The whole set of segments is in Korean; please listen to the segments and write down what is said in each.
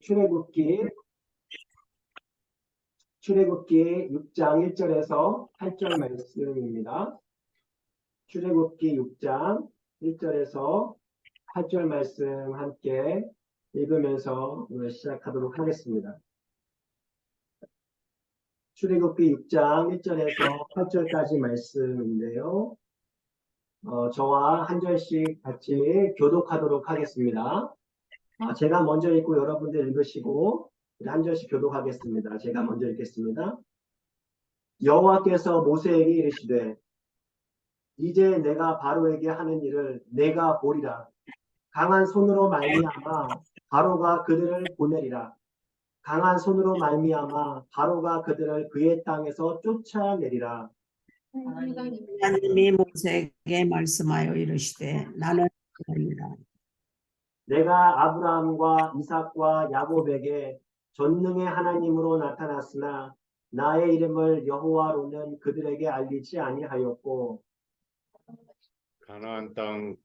출애굽기 6장 1절에서 8절 말씀입니다. 출애굽기 6장 1절에서 8절 말씀 함께 읽으면서 오늘 시작하도록 하겠습니다. 출애굽기 6장 1절에서 8절까지 말씀인데요. 저와 한 절씩 같이 교독하도록 하겠습니다. 제가 먼저 읽고 여러분들 읽으시고 한 절씩 교독하겠습니다. 제가 먼저 읽겠습니다. 여호와께서 모세에게 이르시되 이제 내가 바로에게 하는 일을 내가 보리라. 강한 손으로 말미암아 바로가 그들을 보내리라. 강한 손으로 말미암아 바로가 그들을 그의 땅에서 쫓아내리라. 하나님이 모세에게 말씀하여 이르시되 나는 그러니라. 내가 아브라함과 이삭과 야곱에게 전능의 하나님으로 나타났으나 나의 이름을 여호와로는 그들에게 알리지 아니하였고 가나안 땅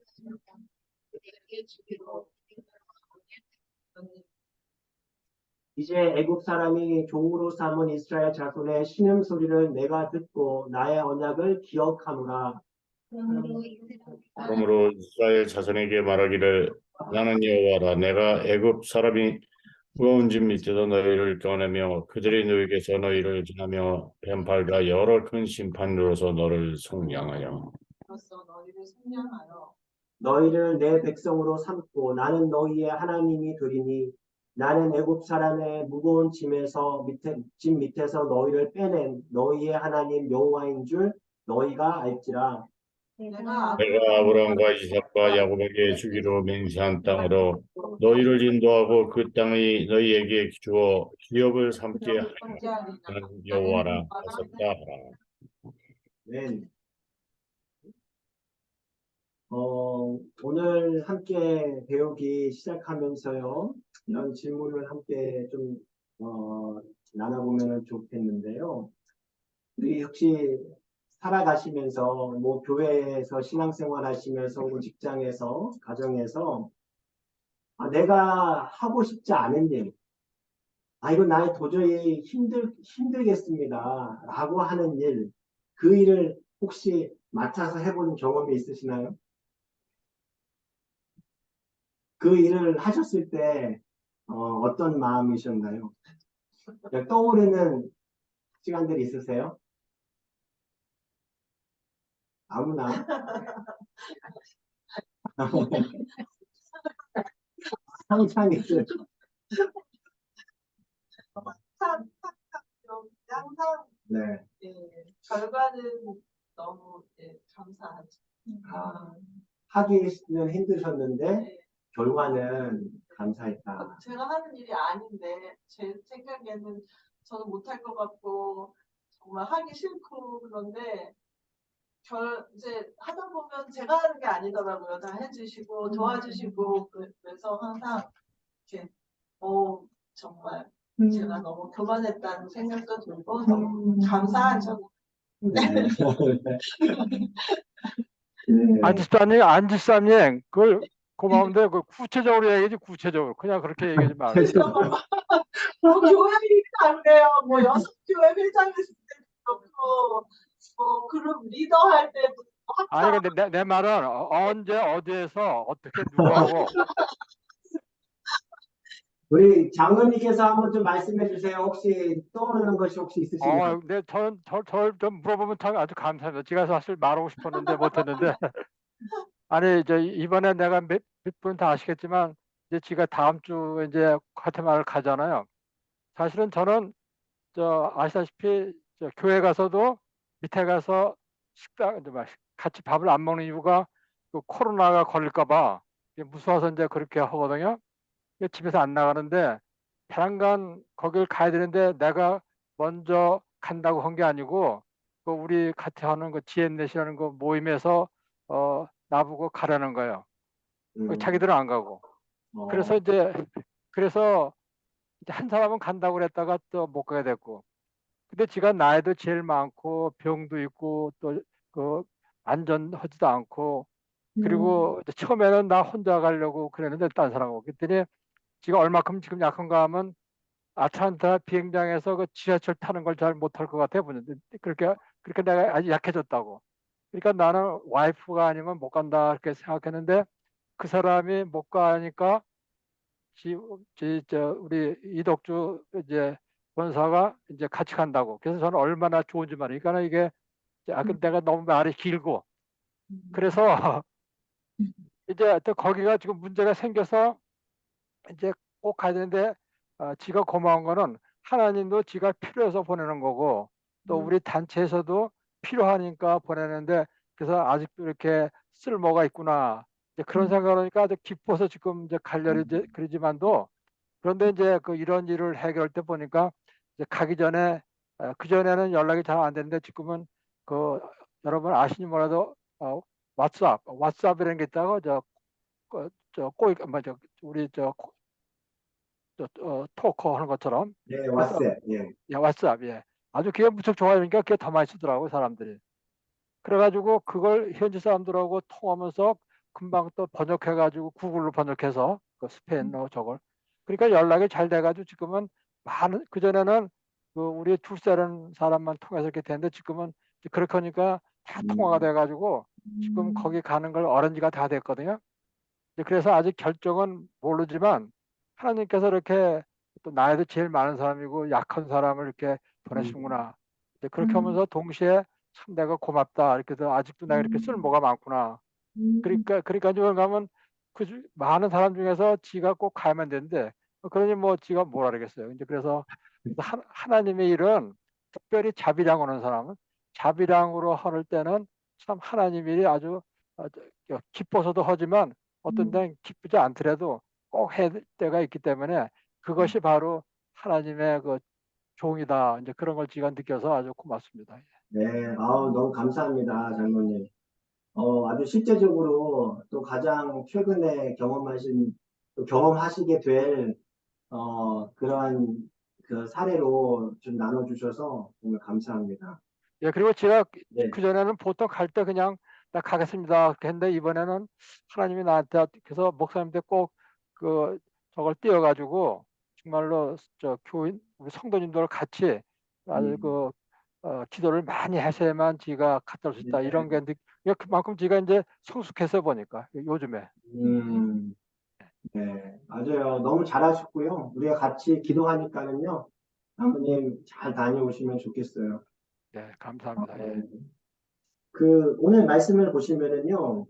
이제 애굽 사람이 종으로 삼은 이스라엘 자손의 신음소리를 내가 듣고 나의 언약을 기억하노라. 그러므로 이스라엘 자손에게 말하기를 나는 여호와라. 내가 애굽 사람이 무거운 짐 밑에서 너희를 꺼내며 그들이 너희에게서 너희를 지나며 뱀팔과 여러 큰 심판으로서 너를 속량하여 너희를 내 백성으로 삼고 나는 너희의 하나님이 되리니 나는 애굽 사람의 무거운 짐 밑에서 너희를 빼낸 너희의 하나님 여호와인 줄 너희가 알지라. 내가 아브라함과 이삭과 야곱에게 주기로 맹세한 땅으로 너희를 인도하고 그 땅이 너희에게 주어 기업을 삼게 하여 나는 여호와라 하셨다 하라. 네. 오늘 함께 배우기 시작하면서요, 이런 질문을 함께 좀, 나눠보면 좋겠는데요. 우리 혹시 살아가시면서, 뭐, 교회에서 신앙생활 하시면서, 혹은 직장에서, 가정에서, 내가 하고 싶지 않은 일, 이거 나의 도저히 힘들겠습니다. 라고 하는 일, 그 일을 혹시 맡아서 해본 경험이 있으시나요? 그 일을 하셨을 때 어떤 마음이셨나요? 떠오르는 시간들이 있으세요? 아무나? 상상했어요. 항상 네. 결과는 너무 감사하죠. 하기는 힘드셨는데 네. 결과는 감사했다. 제가 하는 일이 아닌데 제 생각에는 저는 못할 것 같고 정말 하기 싫고 그런데 이제 하다 보면 제가 하는 게 아니더라고요. 다 해주시고 도와주시고 그래서 항상 이렇게 정말 제가 너무 교만했다는 생각도 들고 너무 감사하죠. 네. 안지사님, 그걸 고마운데 그 구체적으로 얘기하지 구체적으로 그냥 그렇게 얘기하지 말고. 교회 일이 안 돼요. 뭐 여성교회 회장했을 때도 그렇고 뭐 그룹 리더 할 때도 아니 근데 내 말은 언제 어디에서 어떻게 누구하고. 우리 장로님께서 한번 좀 말씀해 주세요. 혹시 떠오르는 것이 혹시 있으신가요? 근데 저를 좀 물어보면 참 아주 감사합니다. 제가 사실 말하고 싶었는데 못했는데. 아니 이번에 내가 몇 분 다 아시겠지만 이제 지가 다음 주 이제 과테말라를 가잖아요. 사실은 저는 아시다시피 교회 가서도 밑에 가서 식당 같이 밥을 안 먹는 이유가 그 코로나가 걸릴까봐 무서워서 이제 그렇게 하거든요. 집에서 안 나가는데 배란간 거길 가야 되는데 내가 먼저 간다고 한 게 아니고 그 우리 같이 하는 그 GN넷이라는 그 모임에서 나보고 가라는 거예요. 자기들은 안 가고. 그래서 그래서 이제 한 사람은 간다고 그랬다가 또 못 가게 됐고. 근데 지가 나이도 제일 많고 병도 있고 또 그 안전하지도 않고 그리고 처음에는 나 혼자 가려고 그랬는데 딴 사람하고 그랬더니 지가 얼마큼 지금 약한가 하면 아틀란타 비행장에서 그 지하철 타는 걸 잘 못할 것 같아 보는데 그렇게 내가 아주 약해졌다고. 그러니까 나는 와이프가 아니면 못 간다 이렇게 생각했는데 그 사람이 못 가니까 우리 이덕주 이제 권사가 이제 같이 간다고. 그래서 저는 얼마나 좋은지 말이에요. 그러니까 이게 아까 내가 너무 말이 길고 그래서 이제 또 거기가 지금 문제가 생겨서 이제 꼭 가야 되는데 지가 고마운 거는 하나님도 지가 필요해서 보내는 거고 또 우리 단체에서도 필요하니까 보내는데 그래서 아직도 이렇게 쓸모가 있구나. 이제 그런 생각을 하니까 아주 기뻐서 지금 이제 가려리 그러지만도 그런데 이제 그 이런 일을 해결할 때 보니까 이제 가기 전에 그 전에는 연락이 잘 안 되는데 지금은 그 여러분 아시니 뭐라도 왓츠업이라는 게 있다고 저 꼬이 뭐저 우리 토커 하는 것처럼 네, 그래서 왓츠앱. 예. 왓츠업 예 아주 그게 무척 좋아하니까 그게 더 많이 쓰더라고 사람들이. 그래가지고 그걸 현지 사람들하고 통하면서 금방 또 번역해가지고 구글로 번역해서 그 스페인어 저걸 그러니까 연락이 잘 돼가지고 지금은 많은 그전에는 그 우리 둘째라는 사람만 통해서 이렇게 되는데 지금은 이제 그렇게 하니까 다 통화가 돼가지고 지금 거기 가는 걸 어른지가 다 됐거든요. 이제 그래서 아직 결정은 모르지만 하나님께서 이렇게 또 나이도 제일 많은 사람이고 약한 사람을 이렇게 보내시는구나. 이제 그렇게 하면서 동시에 참 내가 고맙다. 이렇게 해서 아직도 내가 이렇게 쓸모가 많구나. 그러니까 지금 가면 많은 사람 중에서 지가 꼭 가야만 되는데 그러니 뭐 지가 뭘 알겠어요. 이제 그래서 하나님의 일은 특별히 자비랑 오는 사람은 자비랑으로 할 때는 참 하나님 일이 아주 기뻐서도 하지만 어떤 데는 기쁘지 않더라도 꼭 해야 될 때가 있기 때문에 그것이 바로 하나님의 그 종이다. 이제 그런 걸 지가 느껴서 아주 고맙습니다. 네, 아우, 너무 감사합니다, 장로님. 아주 실제적으로 또 가장 최근에 또 경험하시게 될, 그러한 그 사례로 좀 나눠주셔서 정말 감사합니다. 예, 그리고 제가 네. 그전에는 보통 갈 때 그냥 나 가겠습니다. 이렇게 했는데 이번에는 하나님이 나한테 그래서 목사님한테 꼭 그 저걸 띄워가지고 정말로 저 교인 우리 성도님들 같이 아주 음, 그 기도를 많이 하셔야만 지가 갔다 올 수 있다. 네. 이런 게 그만큼 지가 이제 성숙해서 보니까 요즘에 음, 네, 맞아요. 너무 잘하셨고요. 우리가 같이 기도하니까는요, 사모님 잘 다녀오시면 좋겠어요. 예, 감사합니다. 예. 오늘 말씀을 보시면은요,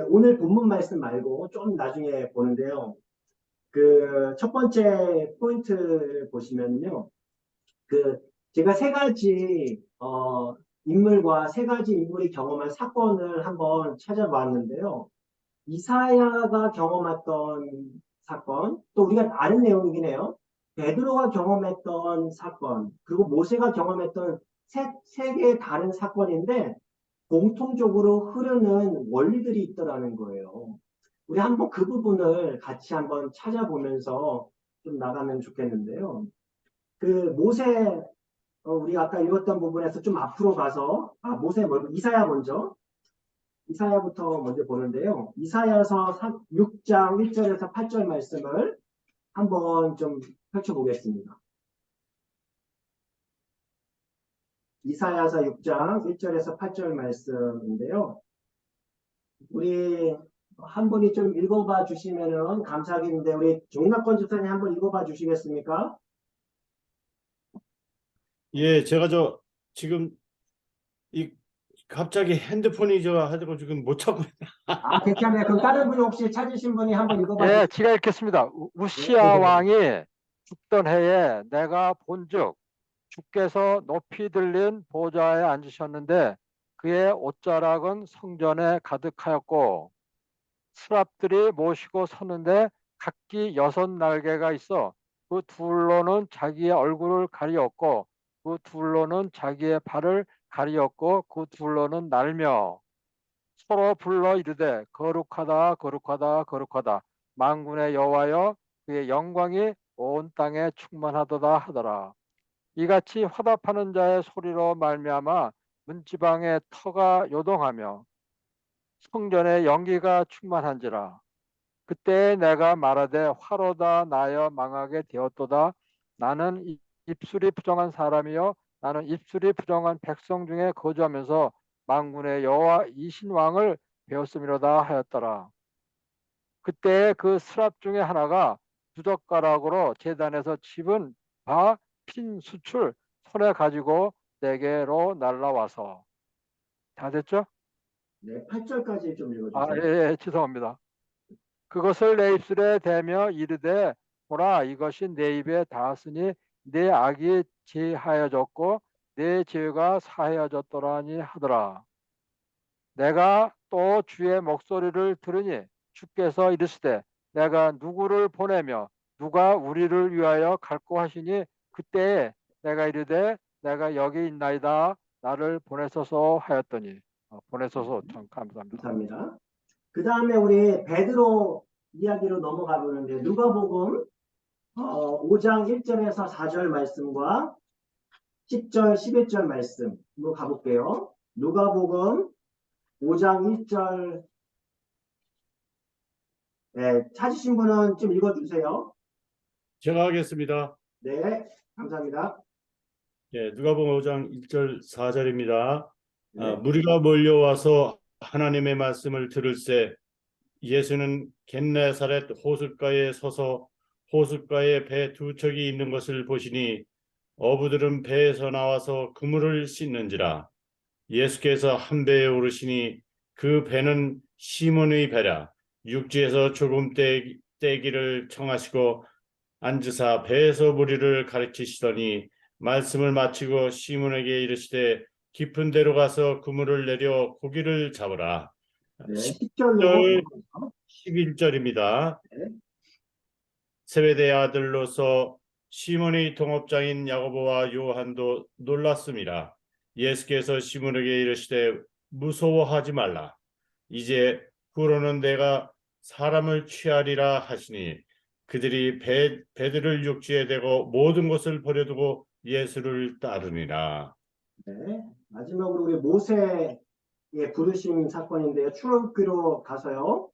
오늘 본문 말씀 말고 좀 나중에 보는데요. 첫 번째 포인트를 보시면요. 제가 세 가지 인물이 경험한 사건을 한번 찾아봤는데요. 이사야가 경험했던 사건, 또 우리가 아는 내용이긴 해요. 베드로가 경험했던 사건, 그리고 모세가 경험했던 세 개의 다른 사건인데, 공통적으로 흐르는 원리들이 있더라는 거예요. 우리 한번 그 부분을 같이 한번 찾아보면서 좀 나가면 좋겠는데요. 모세, 우리 아까 읽었던 부분에서 좀 앞으로 가서, 모세 이사야 먼저, 이사야부터 먼저 보는데요. 이사야서 6장 1절에서 8절 말씀을 한번 좀 펼쳐보겠습니다. 이사야서 6장 1절에서 8절 말씀인데요. 우리 한 분이 좀 읽어봐 주시면은 감사하겠는데, 우리 종락권 집사님 한번 읽어봐 주시겠습니까? 예, 제가 지금 이 갑자기 핸드폰이 가지고 지금 못 찾고 괜찮아요. 그럼 다른 분이 혹시 찾으신 분이 한번 읽어봐 예, 주세요. 제가 읽겠습니다. 네, 우시야 왕이 죽던 해에 내가 본즉 주께서 높이 들린 보좌에 앉으셨는데 그의 옷자락은 성전에 가득하였고 스랍들이 모시고 섰는데 각기 6 날개가 있어 그 둘로는 자기의 얼굴을 가리었고 그 둘로는 자기의 발을 가리었고 그 둘로는 날며 서로 불러 이르되 거룩하다 거룩하다 거룩하다 만군의 여호와여 그의 영광이 온 땅에 충만하도다 하더라. 이같이 화답하는 자의 소리로 말미암아 문지방의 터가 요동하며 성전의 연기가 충만한지라. 그때 내가 말하되 화로다 나여 망하게 되었도다. 나는 입술이 부정한 사람이요 나는 입술이 부정한 백성 중에 거주하면서 만군의 여호와 이 신왕을 배웠음이로다 하였더라. 그때 그 스랍 중에 하나가 부젓가락으로 제단에서 집은 바 핀 수출 손에 가지고 내게로 날라와서 다 됐죠? 네, 8절까지 좀 아, 읽어주세요. 예, 죄송합니다. 그것을 내 입술에 대며 이르되 보라 이것이 내 입에 닿았으니 내 악이 제하여졌고 내 죄가 사하여졌더라니 하더라. 내가 또 주의 목소리를 들으니 주께서 이르시되 내가 누구를 보내며 누가 우리를 위하여 갈고 하시니 그때에 내가 이르되 내가 여기 있나이다 나를 보내소서 하였더니 보내소서 참 감사합니다. 감사합니다. 그 다음에 우리 베드로 이야기로 넘어가 보는데 누가복음 5장 1절에서 4절 말씀과 10절, 11절 말씀으로 가볼게요. 누가복음 5장 1절 찾으신 분은 좀 읽어주세요. 제가 하겠습니다. 네, 감사합니다. 예, 누가복음 5장 1절 4절입니다. 네. 무리가 몰려와서 하나님의 말씀을 들을새 예수는 겟네사렛 호숫가에 서서 호숫가에 배 두 척이 있는 것을 보시니 어부들은 배에서 나와서 그물을 씻는지라. 예수께서 한 배에 오르시니 그 배는 시몬의 배라. 육지에서 조금 떼기를 청하시고 앉으사 배에서 무리를 가르치시더니 말씀을 마치고 시몬에게 이르시되 깊은 데로 가서 그물을 내려 고기를 잡으라. 네, 10절, 10절로 11절입니다. 네. 세베대의 아들로서 시몬의 동업자인 야고보와 요한도 놀랐습니다. 예수께서 시몬에게 이르시되 무서워하지 말라. 이제 후로는 내가 사람을 취하리라 하시니 그들이 배들을 육지에 대고 모든 것을 버려두고 예수를 따르니라. 네, 마지막으로 우리 모세의 부르심 사건인데요. 출애굽기로 가서요.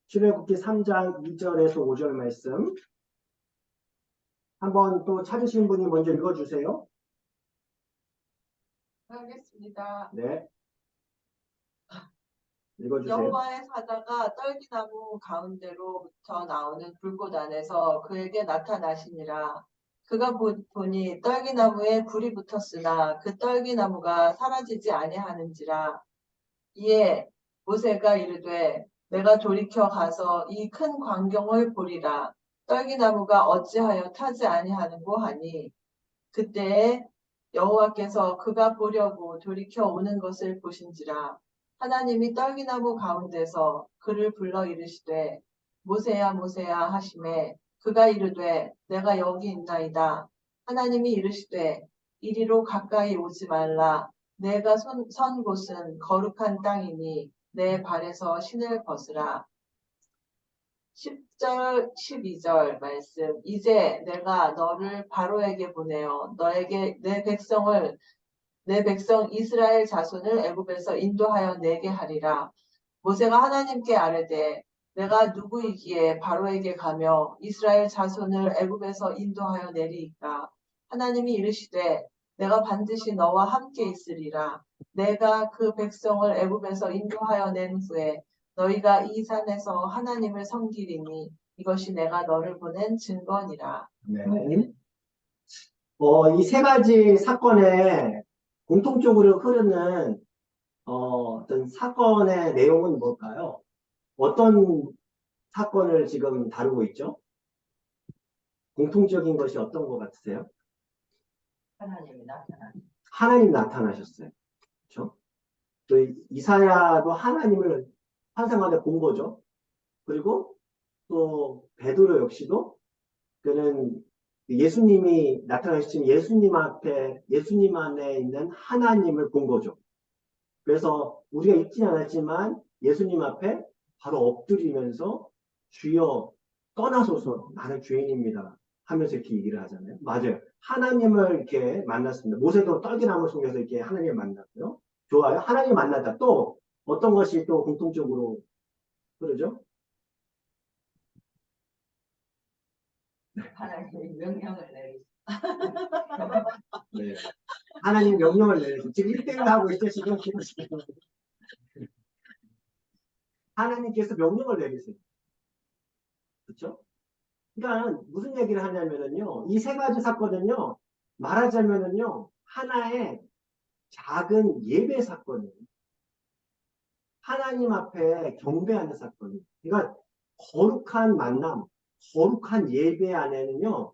출애굽기 3장 2절에서 5절 말씀 한번 또 찾으신 분이 먼저 읽어주세요. 하겠습니다. 네, 읽어주세요. 여호와의 사자가 떨기나무 가운데로부터 나오는 불꽃 안에서 그에게 나타나시니라. 그가 보니 떨기나무에 불이 붙었으나 그 떨기나무가 사라지지 아니하는지라. 이에 모세가 이르되 내가 돌이켜 가서 이 큰 광경을 보리라. 떨기나무가 어찌하여 타지 아니하는고 하니 그때에 여호와께서 그가 보려고 돌이켜 오는 것을 보신지라. 하나님이 떨기나무 가운데서 그를 불러 이르시되 모세야 모세야 하시매 그가 이르되 내가 여기 있나이다. 하나님이 이르시되 이리로 가까이 오지 말라. 내가 선 곳은 거룩한 땅이니 내 발에서 신을 벗으라. 10절, 12절 말씀. 이제 내가 너를 바로에게 보내어 너에게 내 백성 이스라엘 자손을 애굽에서 인도하여 내게 하리라. 모세가 하나님께 아뢰되 내가 누구이기에 바로에게 가며 이스라엘 자손을 애굽에서 인도하여 내리이까. 하나님이 이르시되 내가 반드시 너와 함께 있으리라. 내가 그 백성을 애굽에서 인도하여 낸 후에 너희가 이 산에서 하나님을 섬기리니 이것이 내가 너를 보낸 증거니라. 네. 이 세 가지 사건에 공통적으로 흐르는 어떤 사건의 내용은 뭘까요? 어떤 사건을 지금 다루고 있죠? 공통적인 것이 어떤 것 같으세요? 하나님 나타나셨어요. 그렇죠? 또 이사야도 하나님을 환상하게 본 거죠. 그리고 또 베드로 역시도 그는 예수님이 나타나셨지만 예수님 안에 있는 하나님을 본 거죠. 그래서 우리가 읽지는 않았지만 예수님 앞에 바로 엎드리면서 주여 떠나소서 나는 죄인입니다 하면서 이렇게 얘기를 하잖아요. 맞아요. 하나님을 이렇게 만났습니다. 모세도 떨기나무 속에서 이렇게 하나님을 만났고요. 좋아요. 하나님 만났다. 또 어떤 것이 또 공통적으로 그러죠? 하나님의 명령을 내리시. 네. 하나님 명령을 내리세요. 지금 1대1 하고 있죠, 지금. 하나님께서 명령을 내리세요. 그렇죠? 그러니까 무슨 얘기를 하냐면은요, 이 세 가지 사건은요, 말하자면은요, 하나의 작은 예배 사건이에요. 하나님 앞에 경배하는 사건이에요. 그러니까 거룩한 만남, 거룩한 예배 안에는요,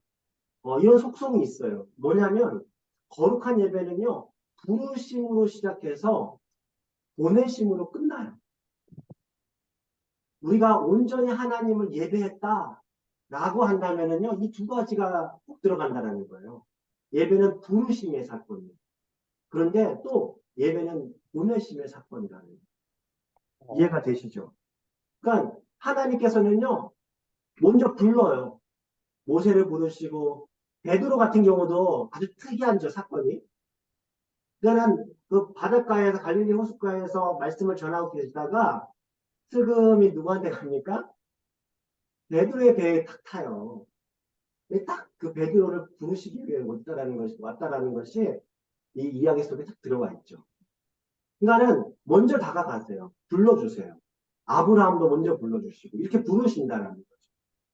이런 속성이 있어요. 뭐냐면, 거룩한 예배는요, 부르심으로 시작해서 보내심으로 끝나요. 우리가 온전히 하나님을 예배했다 라고 한다면은요, 이 두 가지가 꼭 들어간다는 거예요. 예배는 부르심의 사건이에요. 그런데 또 예배는 보내심의 사건이라는 거예요. 이해가 되시죠? 그러니까 하나님께서는요, 먼저 불러요. 모세를 부르시고, 베드로 같은 경우도 아주 특이한죠, 사건이. 그러니까 그 바닷가에서, 갈릴리 호숫가에서 말씀을 전하고 계시다가, 슬금이 누구한테 갑니까? 베드로의 배에 탁 타요. 딱 그 베드로를 부르시기 위해 왔다라는 것이 이 이야기 속에 딱 들어가 있죠. 그러니까는 먼저 다가가세요. 불러주세요. 아브라함도 먼저 불러주시고 이렇게 부르신다는 거죠.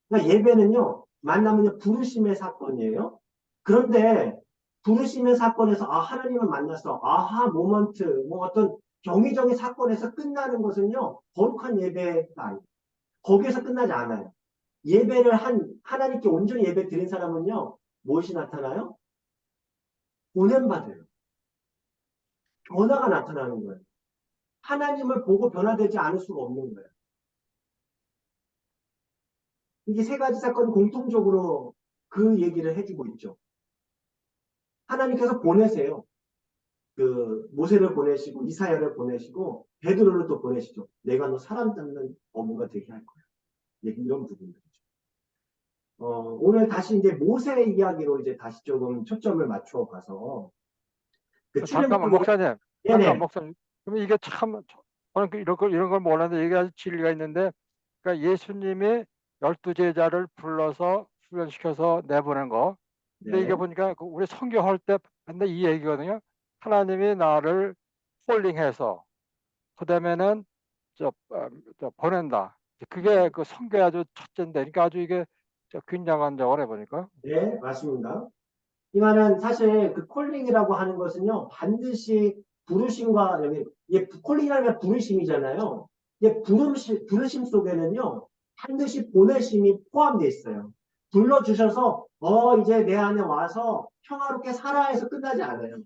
그러니까 예배는요, 만나면요 부르심의 사건이에요. 그런데 부르심의 사건에서 하나님을 만났어. 아하 모먼트, 뭐 어떤 경이적인 사건에서 끝나는 것은요 거룩한 예배가 아니에요. 거기에서 끝나지 않아요. 예배를 하나님께 온전히 예배 드린 사람은요 무엇이 나타나요? 보냄받아요. 변화가 나타나는 거예요. 하나님을 보고 변화되지 않을 수가 없는 거예요. 이게 세 가지 사건이 공통적으로 그 얘기를 해주고 있죠. 하나님께서 보내세요. 그 모세를 보내시고 이사야를 보내시고 베드로를 또 보내시죠. 내가 너 사람 잡는 어부가 되게 할 거야. 이런 부분들이죠. 오늘 다시 이제 모세 이야기로 이제 다시 조금 초점을 맞춰 가서 잠깐만 목사님, 네네. 잠깐 목사님. 그럼 이게 참 저는 이런 걸 몰랐는데 이게 아주 진리가 있는데, 그러니까 예수님이 12제자를 불러서 훈련시켜서 내보낸 거. 근데 네. 이게 보니까 우리 선교할 때 맨날 이 얘기거든요. 하나님이 나를 폴링해서 그다음에는 저 보낸다. 그게 그 선교의 아주 첫째인데, 그러니까 아주 이게 굉장한 적을 해보니까. 네, 맞습니다. 이거는 사실 그 콜링이라고 하는 것은요, 반드시 부르심과 여기, 이게 콜링이라는 게 부르심이잖아요. 이게 부르심 속에는요, 반드시 보내심이 포함되어 있어요. 불러주셔서, 이제 내 안에 와서 평화롭게 살아 해서 끝나지 않아요.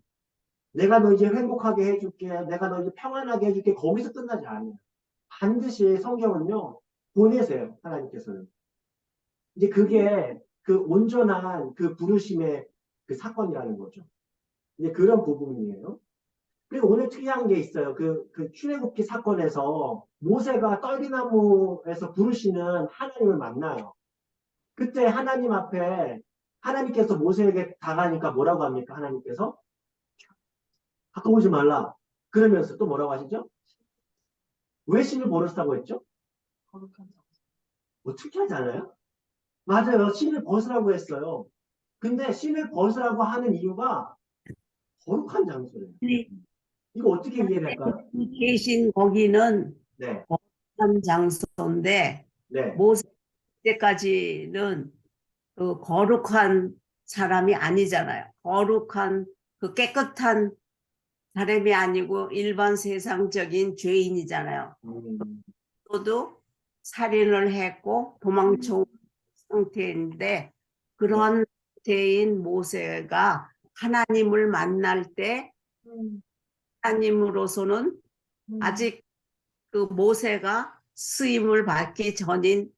내가 너 이제 행복하게 해줄게. 내가 너 이제 평안하게 해줄게. 거기서 끝나지 않아요. 반드시 성경은요, 보내세요. 하나님께서는. 이제 그게 그 온전한 그 부르심의 그 사건이라는 거죠. 이제 그런 부분이에요. 그리고 오늘 특이한 게 있어요. 그 출애굽기 사건에서 모세가 떨기나무에서 부르시는 하나님을 만나요. 그때 하나님 앞에 하나님께서 모세에게 다가니까 뭐라고 합니까? 하나님께서 가까우지 말라. 그러면서 또 뭐라고 하시죠? 왜 신을 버렸다고 했죠? 거룩한 장. 뭐 특이하지 않아요? 맞아요. 신을 벗으라고 했어요. 근데 신을 벗으라고 하는 이유가 거룩한 장소예요. 이거 어떻게 이해될까요? 계신 거기는 네, 거룩한 장소인데 네, 모세 때까지는 그 거룩한 사람이 아니잖아요. 거룩한 그 깨끗한 사람이 아니고 일반 세상적인 죄인이잖아요. 또도 살인을 했고 도망쳐 상태인데 그러한 상태인 모세가 하나님을 만날 때 하나님으로서는 아직 그 모세가 쓰임을 받기 전인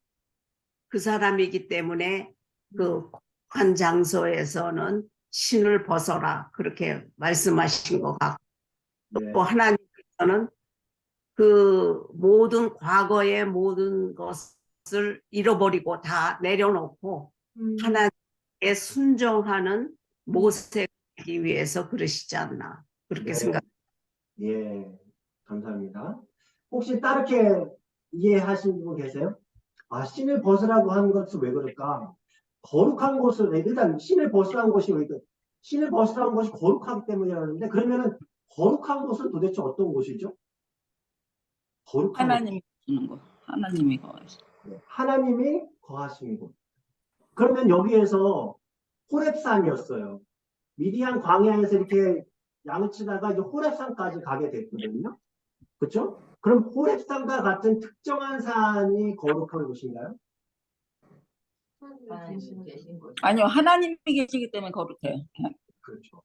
그 사람이기 때문에 그 한 장소에서는 신을 벗어라 그렇게 말씀하신 것 같고 네, 또 하나님께서는 그 모든 과거의 모든 것을 잃어버리고 다 내려놓고 하나님께 순종하는 모세가 되기 위해서 그러시지 않나 그렇게 네. 생각합니다. 예, 감사합니다. 혹시 다르게 이해하시는 분 계세요? 신을 벗으라고 하는 것은 왜 그럴까? 거룩한 곳을 일단 신을 벗어난 곳이 신을 벗어난 곳이 거룩하기 때문이라는데 그러면은 거룩한 곳은 도대체 어떤 곳이죠? 거룩한 곳. 하나님이 주는 거. 하나님이 거하시. 하나님이 거하시는 곳. 그러면 여기에서 호렙산이었어요. 미디안 광야에서 이렇게 양을 치다가 이제 호렙산까지 가게 됐거든요. 그렇죠? 그럼 호렙산과 같은 특정한 산이 거룩한 곳인가요? 하나님이 계신 곳. 아니요, 하나님이 계시기 때문에 거룩해요. 그렇죠.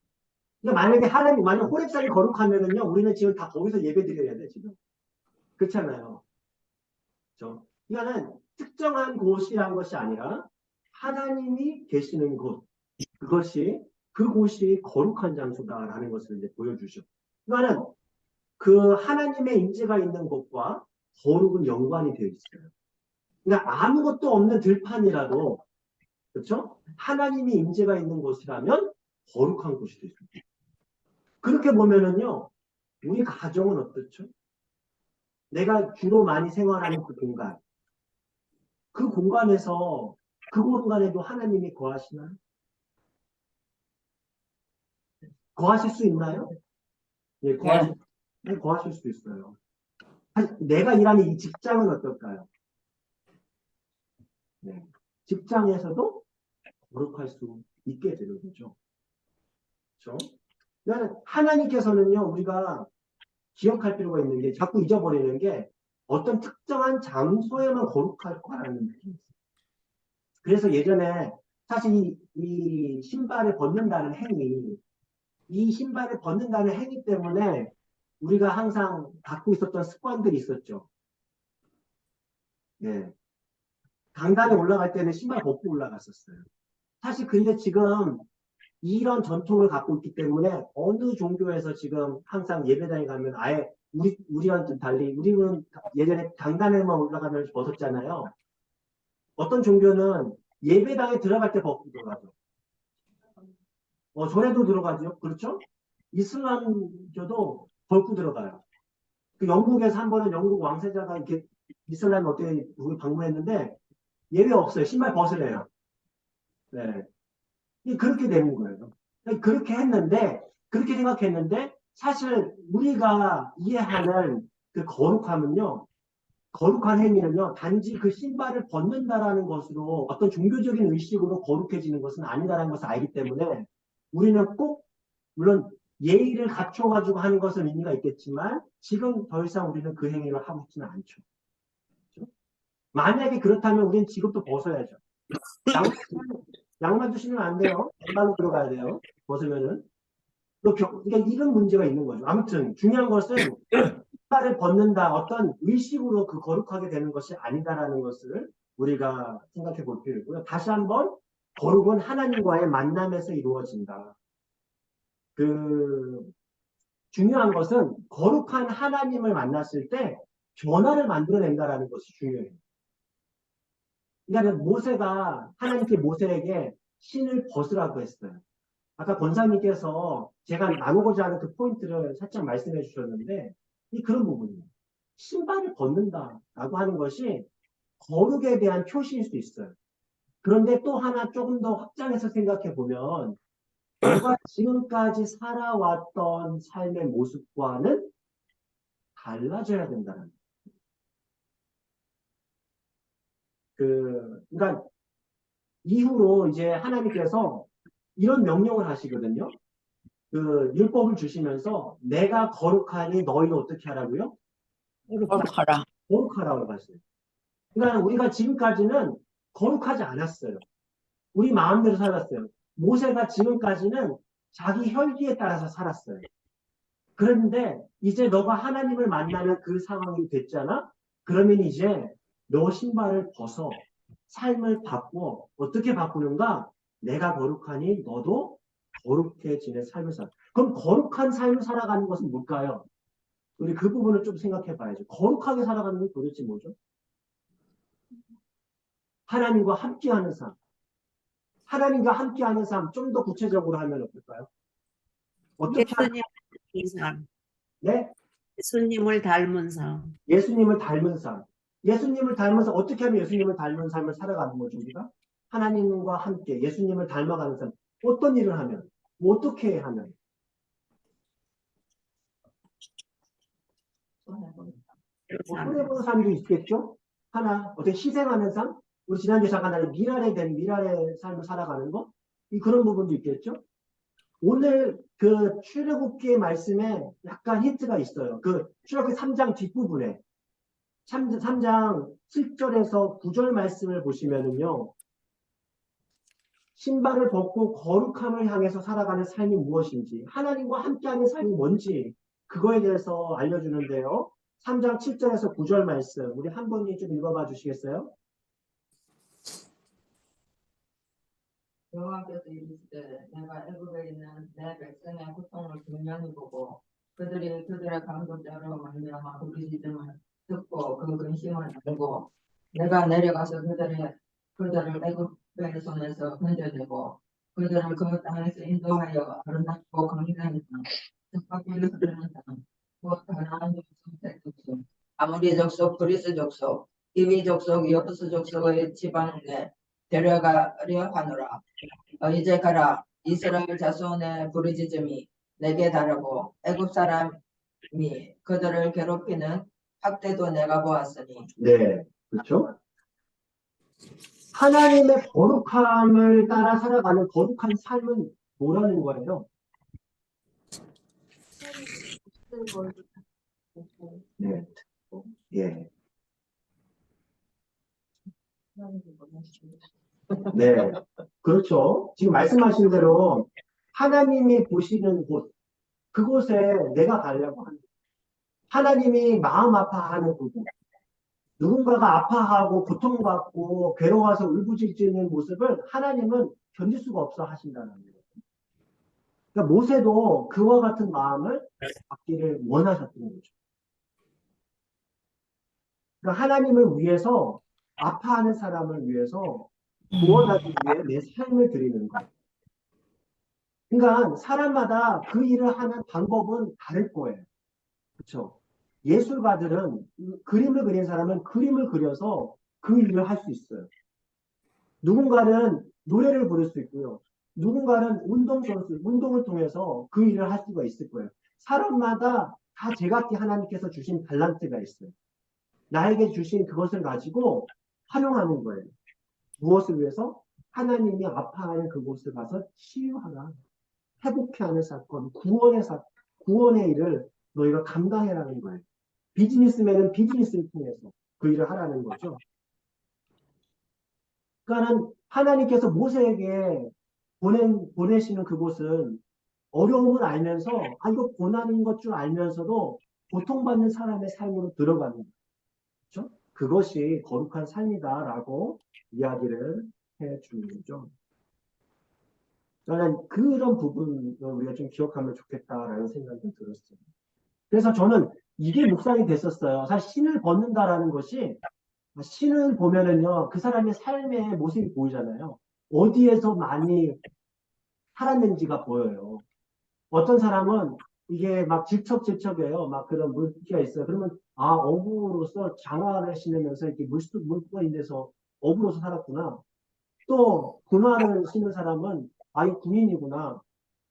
그러니까 만약에 만약 호렙산이 거룩하면은요, 우리는 지금 다 거기서 예배 드려야 돼, 지금. 그렇잖아요. 그렇죠? 이거는 특정한 곳이란 것이 아니라 하나님이 계시는 곳, 그곳이 거룩한 장소다라는 것을 이제 보여주죠. 그러니까는 그 하나님의 임재가 있는 곳과 거룩은 연관이 되어 있어요. 그러니까 아무것도 없는 들판이라도, 그렇죠? 하나님이 임재가 있는 곳이라면 거룩한 곳이 되죠. 그렇게 보면은요, 우리 가정은 어떻죠? 내가 주로 많이 생활하는 그 공간, 그 공간에서 그 공간에도 하나님이 거하시나요? 거하실 수 있나요? 예, 거하실 수 있어요. 내가 일하는 이 직장은 어떨까요? 네. 직장에서도 거룩할 수 있게 되는 거죠. 그렇죠? 그러니까 하나님께서는요, 우리가 기억할 필요가 있는 게 자꾸 잊어버리는 게 어떤 특정한 장소에만 거룩할 거라는 느낌이 있어요. 그래서 예전에 사실 이 신발을 벗는다는 행위, 이 신발을 벗는다는 행위 때문에 우리가 항상 갖고 있었던 습관들이 있었죠. 네. 강단에 올라갈 때는 신발 벗고 올라갔었어요. 사실 근데 지금 이런 전통을 갖고 있기 때문에 어느 종교에서 지금 항상 예배당에 가면 아예 우리와는 좀 달리 우리는 예전에 강단에만 올라가면 벗었잖아요. 어떤 종교는 예배당에 들어갈 때 벗고 들어가죠. 전에도 들어가죠. 그렇죠? 이슬람교도 벗고 들어가요. 그 영국에서 한 번은 영국 왕세자가 이렇게 이슬람 어떻게 방문했는데 예외 없어요. 신발 벗으래요. 네. 그렇게 되는 거예요. 그렇게 생각했는데, 사실 우리가 이해하는 그 거룩한 행위는요, 단지 그 신발을 벗는다라는 것으로 어떤 종교적인 의식으로 거룩해지는 것은 아니다라는 것을 알기 때문에 우리는 꼭, 물론 예의를 갖춰가지고 하는 것은 의미가 있겠지만, 지금 더 이상 우리는 그 행위를 하고 있지는 않죠. 그렇죠? 만약에 그렇다면 우리는 지금도 벗어야죠. 양말도 신으면 안 돼요. 양말로 들어가야 돼요. 벗으면은. 그러니까 이런 문제가 있는 거죠. 아무튼 중요한 것은 신발을 벗는다 어떤 의식으로 그 거룩하게 되는 것이 아니다라는 것을 우리가 생각해 볼 필요고요. 다시 한번 거룩은 하나님과의 만남에서 이루어진다. 그 중요한 것은 거룩한 하나님을 만났을 때 변화를 만들어낸다라는 것이 중요해요. 그러니까 모세가 하나님께 모세에게 신을 벗으라고 했어요. 아까 권사님께서 제가 나누고자 하는 그 포인트를 살짝 말씀해 주셨는데 그런 부분이에요. 신발을 벗는다라고 하는 것이 거룩에 대한 표시일 수 있어요. 그런데 또 하나 조금 더 확장해서 생각해 보면 내가 지금까지 살아왔던 삶의 모습과는 달라져야 된다는 거예요. 그러니까 이후로 이제 하나님께서 이런 명령을 하시거든요. 그 율법을 주시면서 내가 거룩하니 너희는 어떻게 하라고요? 거룩하라. 거룩하라고 하세요. 그러니까 우리가 지금까지는 거룩하지 않았어요. 우리 마음대로 살았어요. 모세가 지금까지는 자기 혈기에 따라서 살았어요. 그런데 이제 너가 하나님을 만나는 그 상황이 됐잖아? 그러면 이제 너 신발을 벗어 삶을 바꿔. 어떻게 바꾸는가? 내가 거룩하니 너도 거룩해지는 삶을 살아. 그럼 거룩한 삶을 살아가는 것은 뭘까요? 우리 그 부분을 좀 생각해 봐야죠. 거룩하게 살아가는 게 도대체 뭐죠? 하나님과 함께하는 삶. 하나님과 함께하는 삶, 좀 더 구체적으로 하면 어떨까요? 어떻게 예수님을 닮은 삶. 네? 예수님을 닮은 삶. 예수님을 닮은 삶. 예수님을 닮아서 어떻게 하면 예수님을 닮은 삶을 살아가는 거죠, 우리가? 하나님과 함께 예수님을 닮아가는 삶. 어떤 일을 하면, 어떻게 하면. 뭐 손해보는 삶도 있겠죠? 하나, 어떻게 희생하는 삶? 우리 지난주에 잠깐 나눈 미랄의 삶을 살아가는 거? 그런 부분도 있겠죠? 오늘 그 출애굽기의 말씀에 약간 힌트가 있어요. 그 출애굽기 3장 뒷부분에 3장 7절에서 9절 말씀을 보시면은요. 신발을 벗고 거룩함을 향해서 살아가는 삶이 무엇인지, 하나님과 함께하는 삶이 뭔지 그거에 대해서 알려주는데요. 3장 7절에서 9절 말씀 우리 한 분이 좀 읽어봐 주시겠어요? 여호와께서 이르시되 내가 애굽에 있는 내 백성의 고통을 분명히 보고 그들이 그들의 강도자로 말미암아 부르짖음을 듣고 그 근심을 알고 내가 내려가서 그들을 애굽의 손에서 건져내고 그들을 그 땅에서 인도하여 아름답고 강건한 땅 뜻밖의 흐르는 땅곧 가나안 족속 셋 족속 아모리 족속 그리스 족속 이위 족속 여부스 족속의 지방에 데려가려 하노라. 이제 가라. 이스라엘 자손의 부르짖음이 내게 달하고 애굽 사람이 그들을 괴롭히는 학대도 내가 보았으니. 네, 그렇죠? 하나님의 거룩함을 따라 살아가는 거룩한 삶은 뭐라는 거예요? 네, 예, 네, 그렇죠. 지금 말씀하신 대로 하나님이 보시는 곳, 그곳에 내가 가려고 하는 거예요. 하나님이 마음 아파하는 그곳, 누군가가 아파하고 고통받고 괴로워서 울부짖는 모습을 하나님은 견딜 수가 없어 하신다는 거예요. 그러니까 모세도 그와 같은 마음을 받기를 원하셨던 거죠. 그러니까 하나님을 위해서 아파하는 사람을 위해서 구원하기 위해 내 삶을 드리는 거예요. 그러니까 사람마다 그 일을 하는 방법은 다를 거예요. 그렇죠? 예술가들은 그림을 그린 사람은 그림을 그려서 그 일을 할 수 있어요. 누군가는 노래를 부를 수 있고요. 누군가는 운동선수, 운동을 통해서 그 일을 할 수가 있을 거예요. 사람마다 다 제각기 하나님께서 주신 탤런트가 있어요. 나에게 주신 그것을 가지고 활용하는 거예요. 무엇을 위해서? 하나님이 아파하는 그곳을 가서 치유하라. 회복해하는 사건, 구원의 일을 너희가 감당해라는 거예요. 비즈니스맨은 비즈니스를 통해서 그 일을 하라는 거죠. 그러니까는 하나님께서 모세에게 보내시는 그곳은 어려움을 알면서, 이거 고난인 것 줄 알면서도 고통받는 사람의 삶으로 들어가는 거예요. 그렇죠? 그것이 거룩한 삶이다라고 이야기를 해주는 거죠. 저는 그런 부분을 우리가 좀 기억하면 좋겠다라는 생각이 들었어요. 그래서 저는 이게 묵상이 됐었어요. 사실 신을 벗는다라는 것이 신을 보면은요, 그 사람의 삶의 모습이 보이잖아요. 어디에서 많이 살았는지가 보여요. 어떤 사람은 이게 막 질척질척해요. 막 그런 물기가 있어요. 그러면 어부로서 장화를 신으면서 이렇게 물고가 있는데서 어부로서 살았구나. 또 군화를 신는 사람은 이 군인이구나.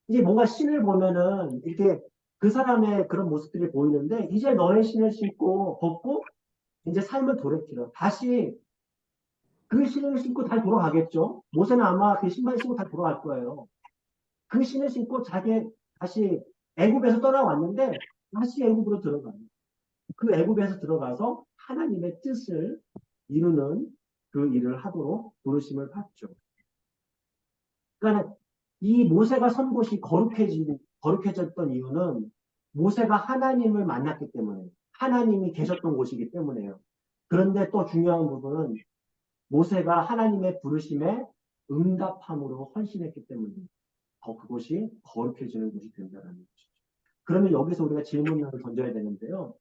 이제 뭔가 신을 보면은 이렇게 그 사람의 그런 모습들이 보이는데 이제 너의 신을 신고 벗고 이제 삶을 돌이키라. 다시 그 신을 신고 다시 돌아가겠죠. 모세는 아마 그 신발 신고 다시 돌아갈 거예요. 그 신을 신고 다시 애굽에서 떠나왔는데 다시 애굽으로 들어가요. 그 애굽에서 들어가서 하나님의 뜻을 이루는 그 일을 하도록 부르심을 받죠. 그러니까 이 모세가 선 곳이 거룩해졌던 이유는 모세가 하나님을 만났기 때문에 하나님이 계셨던 곳이기 때문에요. 그런데 또 중요한 부분은 모세가 하나님의 부르심에 응답함으로 헌신했기 때문에 더 그곳이 거룩해지는 곳이 된다는 것이죠. 그러면 여기서 우리가 질문을 던져야 되는데요.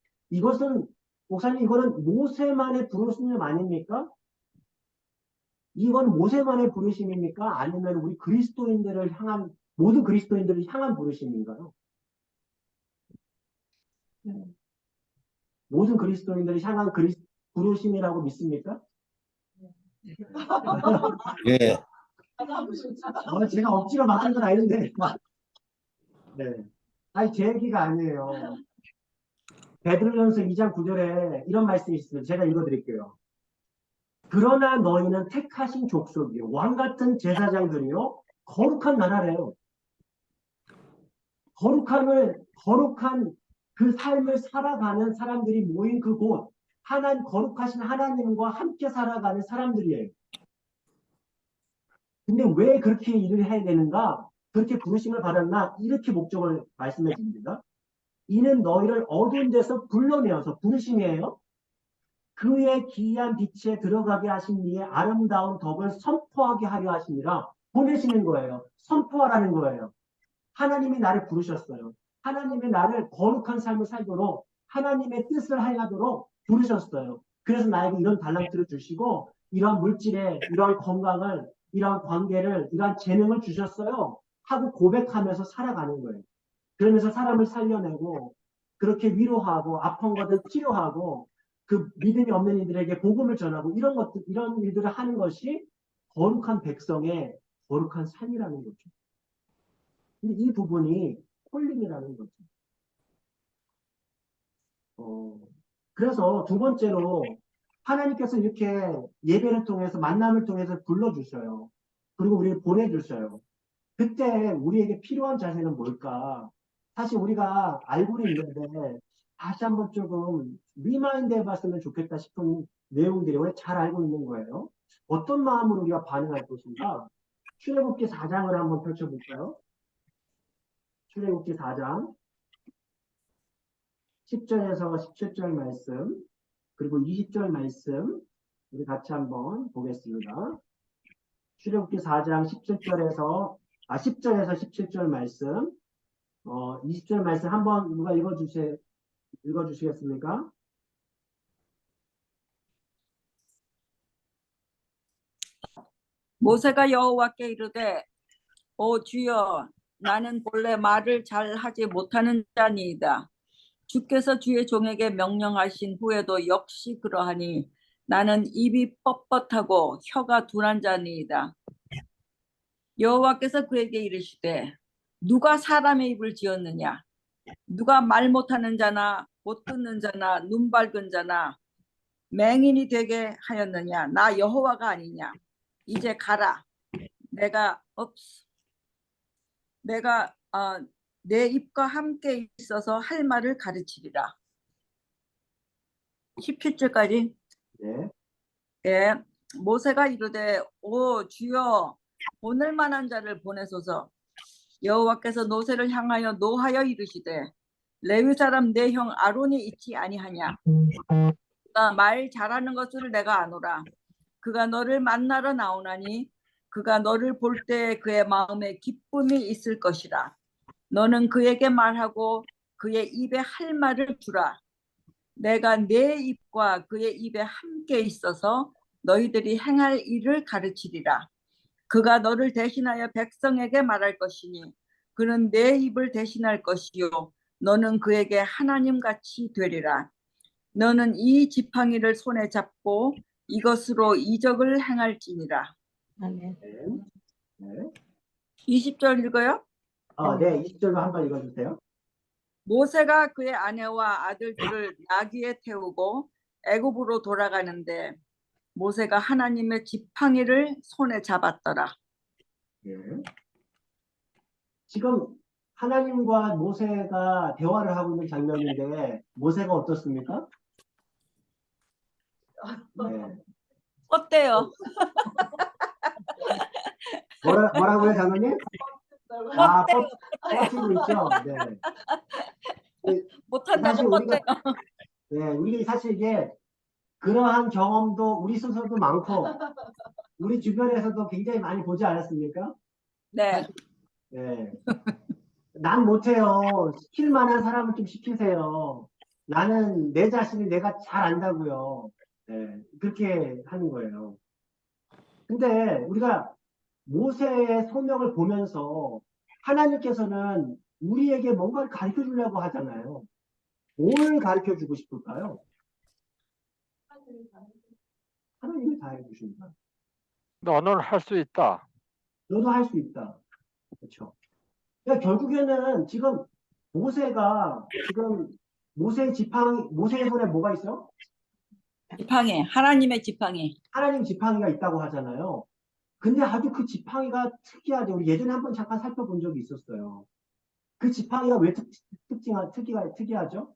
목사님, 이거는 모세만의 부르심 아닙니까? 이건 모세만의 부르심입니까? 아니면 우리 모든 그리스도인들을 향한 부르심인가요? 모든 그리스도인들이 향한 부르심이라고 믿습니까? 예, 하고 싶죠. 제가 억지로 만든 건 아닌데. 네. 아니, 제 얘기가 아니에요. 베드로전서 2장 9절에 이런 말씀이 있습니다. 제가 읽어드릴게요. 그러나 너희는 택하신 족속이요, 왕 같은 제사장들이요, 거룩한 나라래요. 거룩한 그 삶을 살아가는 사람들이 모인 그곳, 거룩하신 하나님과 함께 살아가는 사람들이에요. 근데 왜 그렇게 일을 해야 되는가? 그렇게 부르심을 받았나? 이렇게 목적을 말씀해 줍니다. 이는 너희를 어두운 데서 불러내어서, 부르심이에요. 그의 기이한 빛에 들어가게 하신 이의 아름다운 덕을 선포하게 하려 하시니라. 보내시는 거예요. 선포하라는 거예요. 하나님이 나를 부르셨어요. 하나님이 나를 거룩한 삶을 살도록, 하나님의 뜻을 행하도록 부르셨어요. 그래서 나에게 이런 달란트를 주시고, 이러한 물질에, 이러한 건강을, 이러한 관계를, 이러한 재능을 주셨어요 하고 고백하면서 살아가는 거예요. 그러면서 사람을 살려내고, 그렇게 위로하고, 아픈 것을 치료하고, 그 믿음이 없는 이들에게 복음을 전하고, 이런 일들을 하는 것이 거룩한 백성의 거룩한 삶이라는 거죠. 근데 이 부분이 콜링이라는 거죠. 그래서 두 번째로 하나님께서 이렇게 예배를 통해서, 만남을 통해서 불러주셔요. 그리고 우리를 보내주셔요. 그때 우리에게 필요한 자세는 뭘까? 사실 우리가 알고는 있는데 다시 한번 조금 리마인드 해봤으면 좋겠다 싶은 내용들이 왜 잘 알고 있는 거예요. 어떤 마음으로 우리가 반응할 것인가? 출애굽기 4장을 한번 펼쳐볼까요? 출애굽기 4장 10절에서 17절 말씀, 그리고 20절 말씀 우리 같이 한번 보겠습니다. 출애굽기 4장 10절에서 17절 말씀, 20절 말씀 한번 누가 읽어주시겠습니까? 모세가 여호와께 이르되 오 주여 나는 본래 말을 잘 하지 못하는 자니이다. 주께서 주의 종에게 명령하신 후에도 역시 그러하니 나는 입이 뻣뻣하고 혀가 둔한 자니이다. 여호와께서 그에게 이르시되 누가 사람의 입을 지었느냐? 누가 말 못하는 자나 못 듣는 자나 눈 밝은 자나 맹인이 되게 하였느냐? 나 여호와가 아니냐? 이제 가라. 내가 내 입과 함께 있어서 할 말을 가르치리라. 17절까지. 네. 예, 모세가 이르되 오 주여 보낼 만한 자를 보내소서. 여호와께서 모세를 향하여 노하여 이르시되 레위 사람 내 형 아론이 있지 아니하냐? 그가 말 잘하는 것을 내가 아노라. 그가 너를 만나러 나오나니 그가 너를 볼 때 그의 마음에 기쁨이 있을 것이라. 너는 그에게 말하고 그의 입에 할 말을 주라. 내가 내 입과 그의 입에 함께 있어서 너희들이 행할 일을 가르치리라. 그가 너를 대신하여 백성에게 말할 것이니 그는 내 입을 대신할 것이요 너는 그에게 하나님같이 되리라. 너는 이 지팡이를 손에 잡고 이것으로 이적을 행할지니라. 아멘. 네. 네. 20절 읽어요. 네. 20절로 한번 읽어주세요. 모세가 그의 아내와 아들들을 나귀에 태우고 애굽으로 돌아가는데 모세가 하나님의 지팡이를 손에 잡았더라. 네. 지금 하나님과 모세가 대화를 하고 있는 장면인데 모세가 어떻습니까? 네. 어때요? 뭐라고요, 장로님? 뻗치고 있죠. 네. 사실 못한다고 우리가 뻗대요. 사실 이게 그러한 경험도 우리 스스로도 많고 우리 주변에서도 굉장히 많이 보지 않았습니까? 네. 네. 난 못해요. 시킬 만한 사람을 좀 시키세요. 나는 내 자신을 내가 잘 안다고요. 네. 그렇게 하는 거예요. 근데 우리가 모세의 소명을 보면서 하나님께서는 우리에게 뭔가를 가르쳐 주려고 하잖아요. 뭘 가르쳐 주고 싶을까요? 하나님이 다 해주신다. 너는 할 수 있다. 너도 할 수 있다. 그렇죠. 그러니까 결국에는 지금 모세가 지금 모세의 손에 뭐가 있어? 지팡이, 하나님의 지팡이. 하나님 지팡이가 있다고 하잖아요. 근데 아주 그 지팡이가 특이하죠. 우리 예전에 한번 잠깐 살펴본 적이 있었어요. 그 지팡이가 왜 특이하죠?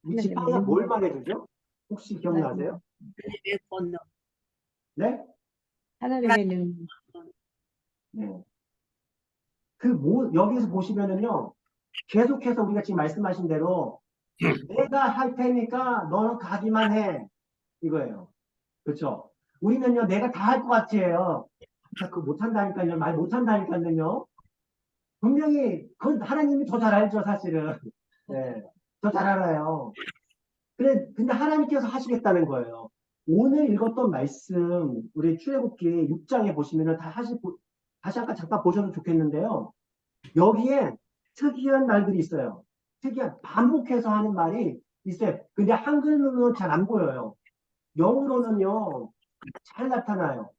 이 지팡이가 뭘 말해주죠? 혹시 기억나세요? 내 건너. 네? 하나님의 능 네. 여기서 보시면은요, 계속해서 우리가 지금 말씀하신 대로 내가 할 테니까 너는 가기만 해. 이거예요. 그렇죠? 우리는요, 내가 다 할 것 같아요. 그거 못한다니까요. 말 못한다니까요. 분명히 그건 하나님이 더 잘 알죠, 사실은. 네, 더 잘 알아요. 근데 하나님께서 하시겠다는 거예요. 오늘 읽었던 말씀, 우리 출애굽기 6장에 보시면은 다시 잠깐 보셔도 좋겠는데요. 여기에 특이한 말들이 있어요. 특이한, 반복해서 하는 말이 있어요. 근데 한글로는 잘 안 보여요. 영어로는요, 잘 나타나요.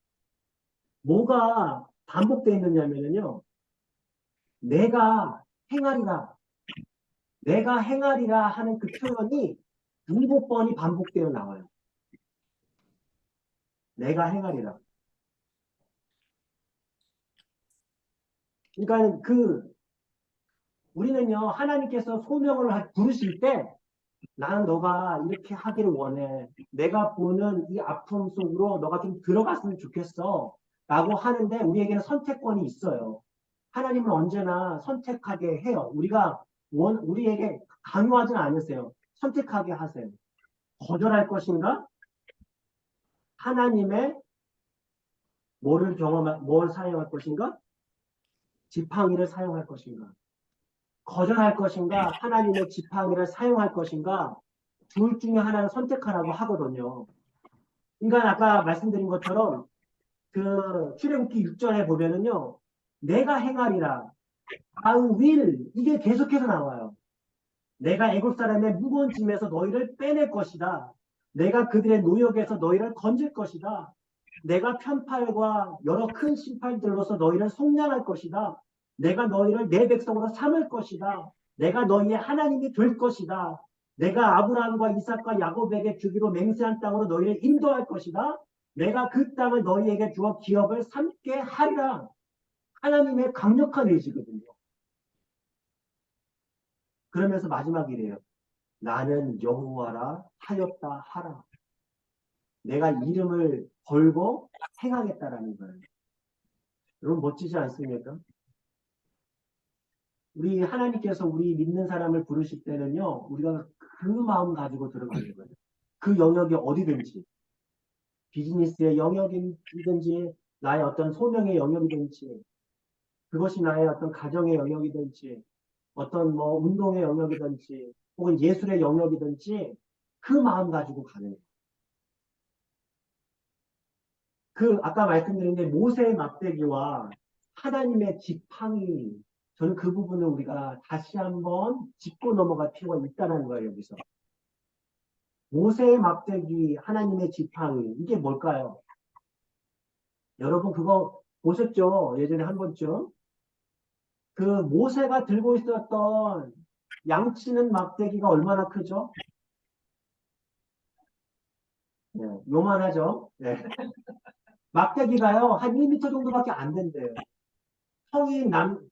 뭐가 반복되어 있느냐면요, 내가 행하리라. 내가 행하리라 하는 그 표현이 7번이 반복되어 나와요. 내가 행하리라. 그러니까 우리는요, 하나님께서 소명을 부르실 때 나는 너가 이렇게 하기를 원해. 내가 보는 이 아픔 속으로 너가 좀 들어갔으면 좋겠어. 라고 하는데 우리에게는 선택권이 있어요. 하나님은 언제나 선택하게 해요. 우리에게 강요하진 않으세요. 선택하게 하세요. 거절할 것인가? 하나님의 뭘 사용할 것인가? 지팡이를 사용할 것인가? 거절할 것인가? 하나님의 지팡이를 사용할 것인가? 둘 중에 하나를 선택하라고 하거든요. 그러니까 아까 말씀드린 것처럼 출애굽기 6절에 보면은요. 내가 행하리라. I will 이게 계속해서 나와요. 내가 애굽 사람의 무거운 짐에서 너희를 빼낼 것이다. 내가 그들의 노역에서 너희를 건질 것이다. 내가 편팔과 여러 큰 심판들로서 너희를 속량할 것이다. 내가 너희를 내 백성으로 삼을 것이다. 내가 너희의 하나님이 될 것이다. 내가 아브라함과 이삭과 야곱에게 주기로 맹세한 땅으로 너희를 인도할 것이다. 내가 그 땅을 너희에게 주어 기업을 삼게 하리라. 하나님의 강력한 의지거든요. 그러면서 마지막이래요. 나는 여호와라 하였다 하라. 내가 이름을 걸고 행하겠다라는 거예요. 여러분 멋지지 않습니까? 우리 하나님께서 우리 믿는 사람을 부르실 때는요. 우리가 그 마음 가지고 들어가는 거예요. 그 영역이 어디든지. 비즈니스의 영역이든지 나의 어떤 소명의 영역이든지 그것이 나의 어떤 가정의 영역이든지 어떤 운동의 영역이든지 혹은 예술의 영역이든지 그 마음 가지고 가는 거예요. 아까 말씀드린 게 모세의 막대기와 하나님의 지팡이 저는 그 부분을 우리가 다시 한번 짚고 넘어갈 필요가 있다는 거예요, 여기서. 모세의 막대기, 하나님의 지팡이, 이게 뭘까요? 여러분 그거 보셨죠? 예전에 한 번쯤. 모세가 들고 있었던 양치는 막대기가 얼마나 크죠? 네, 요만하죠? 네. 막대기가요, 한 1m 정도밖에 안 된대요.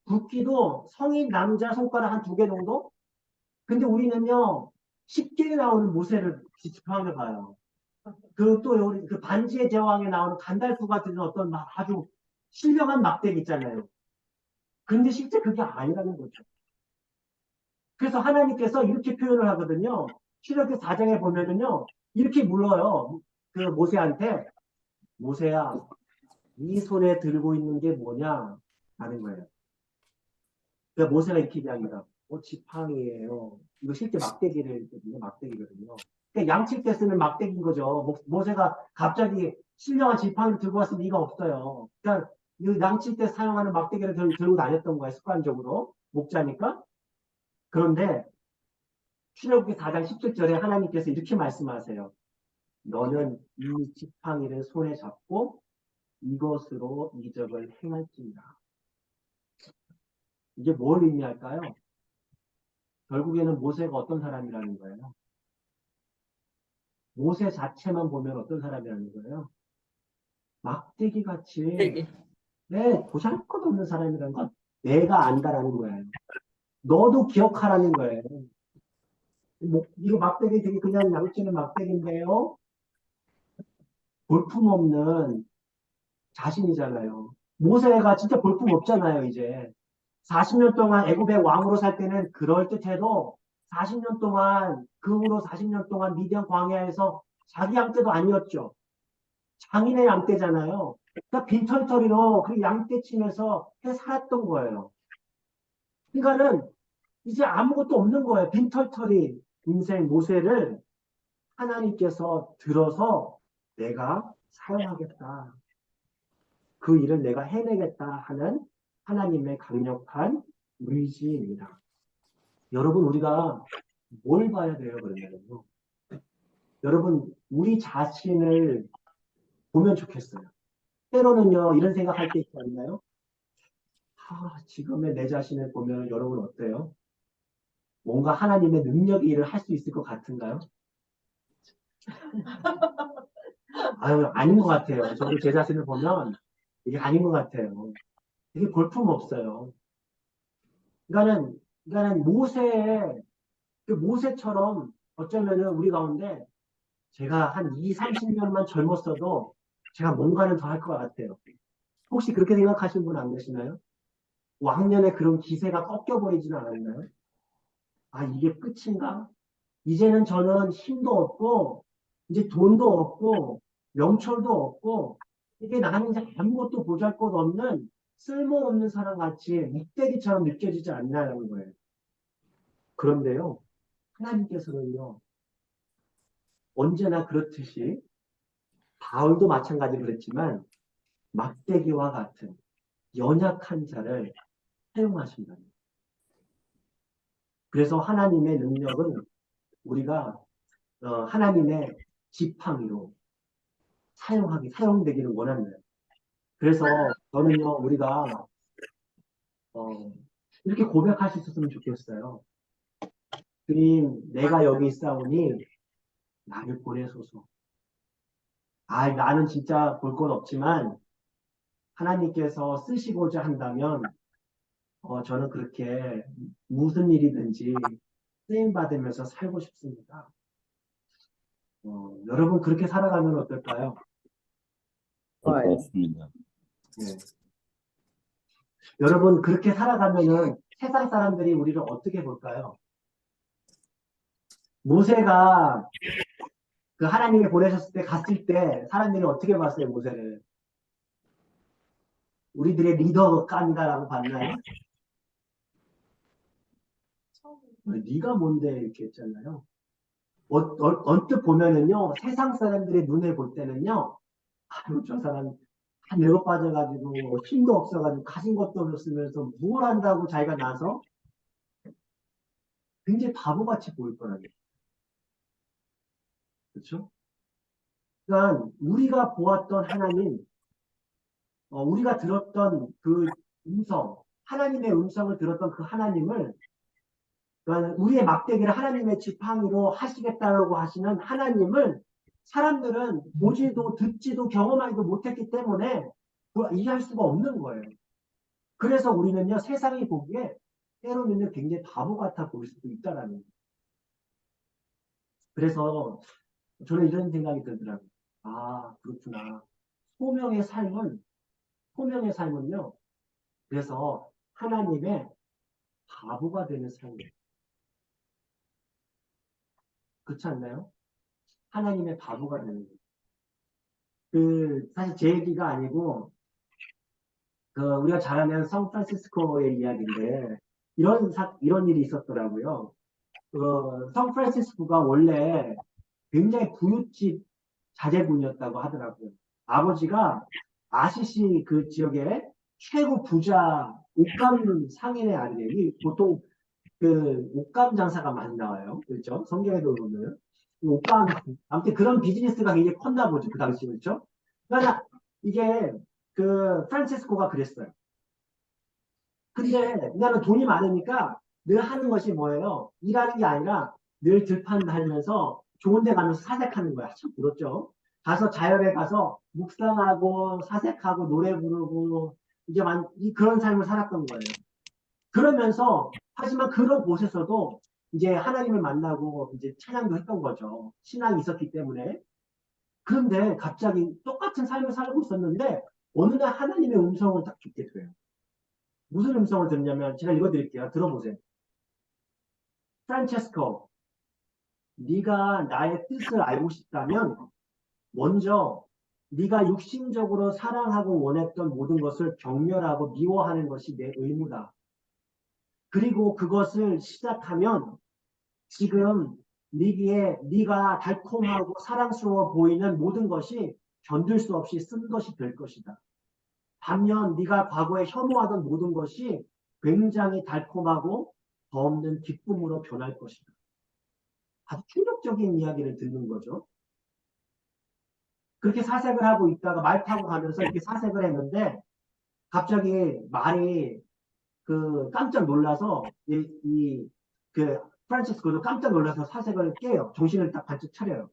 굵기도 성인 남자 손가락 한 2개 정도? 근데 우리는요, 쉽게 나오는 모세를 지팡이를 봐요. 또 반지의 제왕에 나오는 간달프 같은 어떤 아주 신령한 막대기 있잖아요. 근데 실제 그게 아니라는 거죠. 그래서 하나님께서 이렇게 표현을 하거든요. 출애굽기 4장에 보면은요, 이렇게 물어요. 모세한테, 모세야, 네 손에 들고 있는 게 뭐냐? 하는 거예요. 그러니까 모세가 이렇게 얘기합니다. 지팡이에요. 이거 실제 막대기거든요. 그러니까 양칠 때 쓰는 막대기인 거죠. 모세가 갑자기 신령한 지팡이를 들고 왔을 리가 없어요. 그러니까 이 양칠 때 사용하는 막대기를 들고 다녔던 거예요. 습관적으로. 목자니까. 그런데 출애굽기 4장 17절에 하나님께서 이렇게 말씀하세요. 너는 이 지팡이를 손에 잡고 이것으로 이적을 행할지니라. 이게 뭘 의미할까요? 결국에는 모세가 어떤 사람이라는 거예요? 모세 자체만 보면 어떤 사람이라는 거예요? 막대기 같이 되게. 보잘것없는 사람이라는 건 내가 안다라는 거예요. 너도 기억하라는 거예요. 이거 막대기 되게 그냥 양치는 막대기인데요. 볼품없는 자신이잖아요. 모세가 진짜 볼품없잖아요, 이제. 40년 동안 애굽의 왕으로 살 때는 그럴듯해도 40년 동안, 그 후로 40년 동안 미디안 광야에서 자기 양떼도 아니었죠. 장인의 양떼잖아요. 그러니까 빈털터리로 그 양떼 치면서 해 살았던 거예요. 그러니까는 이제 아무것도 없는 거예요. 빈털터리 인생 모세를 하나님께서 들어서 내가 사용하겠다. 그 일을 내가 해내겠다 하는 하나님의 강력한 의지입니다. 여러분, 우리가 뭘 봐야 돼요, 그러면요? 여러분, 우리 자신을 보면 좋겠어요. 때로는요, 이런 생각할 때 있지 않나요? 지금의 내 자신을 보면 여러분 어때요? 뭔가 하나님의 능력이 일을 할 수 있을 것 같은가요? 아닌 것 같아요. 저도 제 자신을 보면 이게 아닌 것 같아요. 되게 볼품없어요. 그러니까는 모세처럼 어쩌면은 우리 가운데 제가 한 2, 30년만 젊었어도 제가 뭔가는 더 할 것 같아요. 혹시 그렇게 생각하시는 분 안 계시나요? 왕년에 그런 기세가 꺾여버리지는 않았나요? 이게 끝인가? 이제는 저는 힘도 없고, 이제 돈도 없고, 명철도 없고, 이게 나는 이제 아무것도 보잘것없는 쓸모없는 사람 같이 묵대기처럼 느껴지지 않나라는 거예요. 그런데요, 하나님께서는요, 언제나 그렇듯이, 바울도 마찬가지로 그랬지만, 막대기와 같은 연약한 자를 사용하신다. 그래서 하나님의 능력은 우리가 하나님의 지팡이로 사용되기를 원합니다. 그래서 저는요, 우리가 이렇게 고백할 수 있었으면 좋겠어요. 주님, 내가 여기 있사오니 나를 보내소서. 나는 진짜 볼 건 없지만 하나님께서 쓰시고자 한다면 저는 그렇게 무슨 일이든지 쓰임 받으면서 살고 싶습니다. 여러분 그렇게 살아가면 어떨까요? 그렇습니다. 네. 여러분 그렇게 살아가면은 세상 사람들이 우리를 어떻게 볼까요? 모세가 그 하나님이 보내셨을 때 갔을 때 사람들이 어떻게 봤어요, 모세를? 우리들의 리더감이다라고 봤나요? 네가 뭔데 이렇게 했잖아요. 언뜻 보면은요, 세상 사람들의 눈에 볼 때는요, 저 사람 다 늙어 빠져가지고 힘도 없어가지고 가진 것도 없으면서 뭘 한다고 자기가 나서 굉장히 바보같이 보일 거라는 거예요. 그렇죠? 그러니까 우리가 보았던 하나님, 우리가 들었던 그 음성, 하나님의 음성을 들었던 그 하나님을, 그러니까 우리의 막대기를 하나님의 지팡이로 하시겠다고 하시는 하나님을 사람들은 보지도 듣지도 경험하지도 못했기 때문에 이해할 수가 없는 거예요. 그래서 우리는요, 세상이 보기에 때로는요, 굉장히 바보 같아 보일 수도 있다라는 거예요. 그래서 저는 이런 생각이 들더라고요. 그렇구나. 소명의 삶은요, 그래서 하나님의 바보가 되는 삶이에요. 그렇지 않나요? 하나님의 바보가 되는 거예요. 사실 제 얘기가 아니고, 우리가 잘 아는 샌프란시스코의 이야기인데, 이런 일이 있었더라고요. 샌프란시스코가 원래 굉장히 부잣집 자제분이었다고 하더라고요. 아버지가 아시시 그 지역의 최고 부자 옷감 상인의 아들이 보통 그 옷감 장사가 많이 나와요. 그렇죠? 성경에도 보면 옷감 아무튼 그런 비즈니스가 굉장히 컸나 보죠. 그 당시 그렇죠? 그러니까 이게 그 프란체스코가 그랬어요. 근데 나는 돈이 많으니까 늘 하는 것이 뭐예요? 일하는 게 아니라 늘 들판 달면서 좋은 데 가면서 사색하는 거야. 참 부럽죠? 가서 자연에 가서 묵상하고 사색하고 노래 부르고 그런 삶을 살았던 거예요. 그러면서 하지만 그런 곳에서도 이제 하나님을 만나고 이제 찬양도 했던 거죠. 신앙이 있었기 때문에. 그런데 갑자기 똑같은 삶을 살고 있었는데 어느 날 하나님의 음성을 딱 듣게 돼요. 무슨 음성을 듣냐면 제가 읽어드릴게요. 들어보세요. 프란체스코, 네가 나의 뜻을 알고 싶다면 먼저 네가 육신적으로 사랑하고 원했던 모든 것을 경멸하고 미워하는 것이 내 의무다. 그리고 그것을 시작하면 지금 네가 달콤하고 사랑스러워 보이는 모든 것이 견딜 수 없이 쓴 것이 될 것이다. 반면 네가 과거에 혐오하던 모든 것이 굉장히 달콤하고 더 없는 기쁨으로 변할 것이다. 아주 충격적인 이야기를 듣는 거죠. 그렇게 사색을 하고 있다가 말 타고 가면서 이렇게 사색을 했는데 갑자기 말이 깜짝 놀라서 그 프란치스코도 깜짝 놀라서 사색을 깨요. 정신을 딱 반짝 차려요.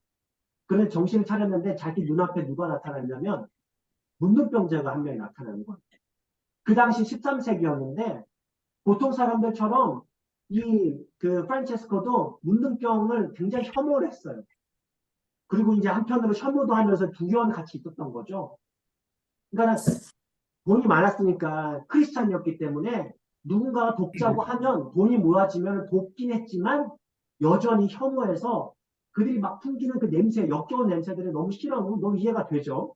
그런데 정신을 차렸는데 자기 눈앞에 누가 나타났냐면 문둥병자가 한 명이 나타나는 거예요. 그 당시 13세기였는데 보통 사람들처럼 프란체스코도 문둥병을 굉장히 혐오를 했어요. 그리고 이제 한편으로 혐오도 하면서 두려움 같이 있었던 거죠. 그러니까 돈이 많았으니까 크리스찬이었기 때문에 누군가가 돕자고 하면 돈이 모아지면 돕긴 했지만 여전히 혐오해서 그들이 막 풍기는 그 냄새, 역겨운 냄새들이 너무 싫어하고 너무 이해가 되죠.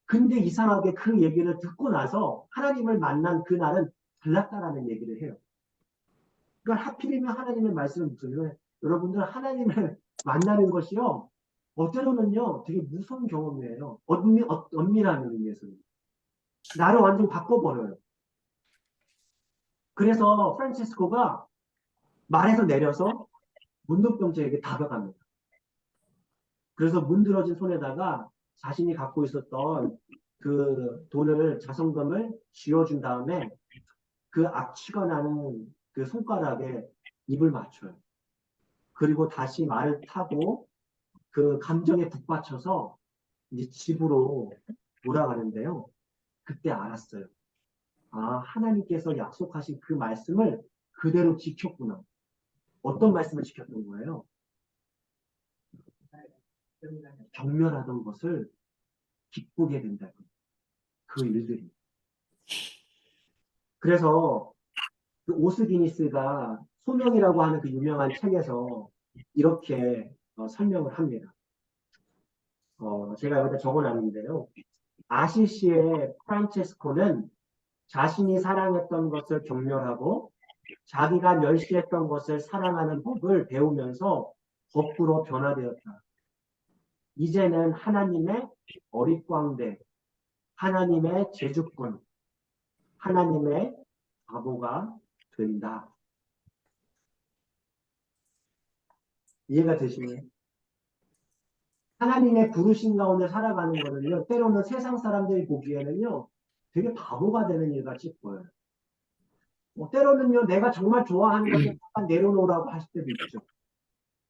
근데 이상하게 그 얘기를 듣고 나서 하나님을 만난 그날은 달랐다라는 얘기를 해요. 그러니까 하필이면 하나님의 말씀을 무슨 여러분들 하나님을 만나는 것이요. 때로는요 되게 무서운 경험이에요. 엄밀한 의미에서. 나를 완전 바꿔버려요. 그래서 프란치스코가 말에서 내려서 문둥병자에게 다가갑니다. 그래서 문드러진 손에다가 자신이 갖고 있었던 그 자성금을 쥐어준 다음에 그 악취가 나는 그 손가락에 입을 맞춰요. 그리고 다시 말을 타고 그 감정에 북받쳐서 이제 집으로 돌아가는데요. 그때 알았어요. 아, 하나님께서 약속하신 그 말씀을 그대로 지켰구나. 어떤 말씀을 지켰던 거예요? 경멸하던 것을 기쁘게 된다고. 그 일들이. 그래서 그 오스기니스가 소명이라고 하는 그 유명한 책에서 이렇게 설명을 합니다. 제가 여기다 적어놨는데요. 아시시의 프란체스코는 자신이 사랑했던 것을 경멸하고 자기가 멸시했던 것을 사랑하는 법을 배우면서 거꾸로 변화되었다. 이제는 하나님의 어릿광대, 하나님의 제주꾼, 하나님의 바보가 된다. 이해가 되시나요? 하나님의 부르신 가운데 살아가는 거는요, 때로는 세상 사람들이 보기에는요, 되게 바보가 되는 일 같이 보여요. 때로는요, 내가 정말 좋아하는 것을 잠깐 내려놓으라고 하실 때도 있죠.